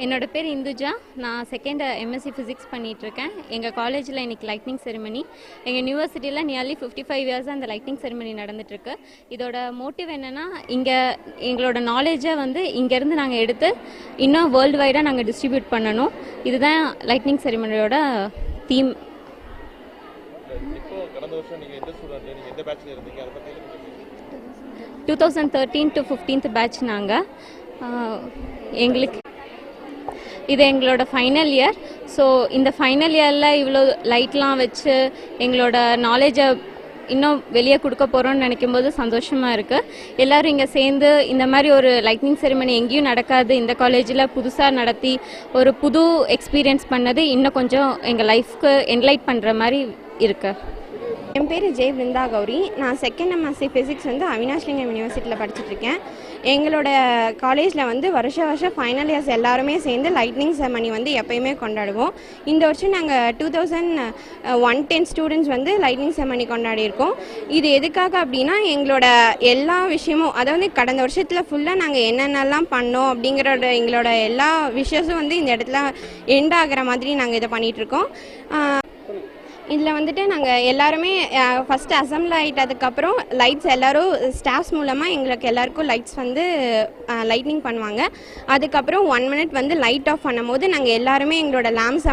என்னோட பேர் இந்துஜா. நான் செகண்ட் எம்எஸ்சி ஃபிசிக்ஸ் பண்ணிகிட்ருக்கேன். எங்கள் காலேஜில் இன்றைக்கி லைட்னிங் செரிமனி. எங்கள் யூனிவர்சிட்டியில் நியர்லி 55 இயர்ஸ் அந்த லைட்னிங் செரிமனி நடந்துகிட்ருக்கு. இதோட மோட்டிவ் என்னென்னா, இங்கே எங்களோட நாலேஜை இங்கேருந்து நாங்கள் எடுத்து இன்னும் வேர்ல்டு வைடாக நாங்கள் டிஸ்ட்ரிபியூட் பண்ணணும். இதுதான் லைட்னிங் செரிமனியோட தீம். 2013 to 15th பேட்ச். நாங்கள் எங்களுக்கு இது எங்களோட ஃபைனல் இயர். ஸோ இந்த ஃபைனல் இயரில் இவ்வளோ லைட்லாம் வச்சு எங்களோட நாலேஜை இன்னும் வெளியே கொடுக்க போகிறோன்னு நினைக்கும்போது சந்தோஷமாக இருக்குது. எல்லோரும் இங்கே சேர்ந்து இந்த மாதிரி ஒரு லைட்னிங் செரிமனி எங்கேயும் நடக்காது, இந்த காலேஜில் புதுசாக நடத்தி ஒரு புது எக்ஸ்பீரியன்ஸ் பண்ணது இன்னும் கொஞ்சம் எங்கள் லைஃப்க்கு என்லைட் பண்ணுற மாதிரி இருக்குது. என் பேர் ஜெய் பிருந்தா கௌரி. நான் செகண்ட் எம்எஸ்சி ஃபிசிக்ஸ் அவினாஷ்லிங்கம் யூனிவர்சிட்டியில் படிச்சுட்ருக்கேன். எங்களோட காலேஜில் வருஷம் ஃபைனல் இயர்ஸ் எல்லாருமே சேர்ந்து லைட்னிங் செரிமனி எப்போயுமே கொண்டாடுவோம். இந்த வருஷம் நாங்கள் 2110 ஸ்டூடெண்ட்ஸ் லைட்னிங் செரிமனி கொண்டாடியிருக்கோம். இது எதுக்காக அப்படின்னா, எங்களோட எல்லா விஷயமும், அதாவது கடந்த வருஷத்தில் ஃபுல்லாக நாங்கள் என்னென்னலாம் பண்ணோம் அப்படிங்கிற எங்களோட எல்லா விஷயமும் இந்த இடத்துல எண்ட் ஆகிற மாதிரி நாங்கள் இதை பண்ணிகிட்ருக்கோம். இதில் நாங்கள் எல்லாருமே ஃபஸ்ட்டு அசம்பிள் ஆகிட்டதுக்கப்புறம் லைட்ஸ் எல்லோரும் ஸ்டாஃப்ஸ் மூலமாக எங்களுக்கு எல்லாருக்கும் லைட்ஸ் லைட்னிங் பண்ணுவாங்க. அதுக்கப்புறம் 1 மினிட் லைட் ஆஃப் பண்ணும் போது நாங்கள் எல்லாருமே எங்களோட லேம்ப்ஸை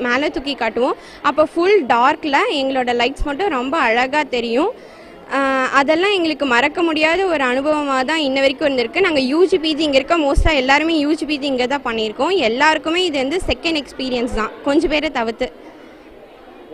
மேலே தூக்கி காட்டுவோம். அப்போ ஃபுல் டார்க்கில் எங்களோட லைட்ஸ் மட்டும் ரொம்ப அழகாக தெரியும். அதெல்லாம் எங்களுக்கு மறக்க முடியாத ஒரு அனுபவமாக தான் இன்ன வரைக்கும் இருந்திருக்கு. நாங்கள் யூஜிபிஜி இங்கே இருக்க மோஸ்ட்டாக எல்லாருமே யூஜிபிஜி இங்கே தான் பண்ணியிருக்கோம். எல்லாருக்குமே இது செகண்ட் எக்ஸ்பீரியன்ஸ் தான், கொஞ்சம் பேரை தவிர்த்து.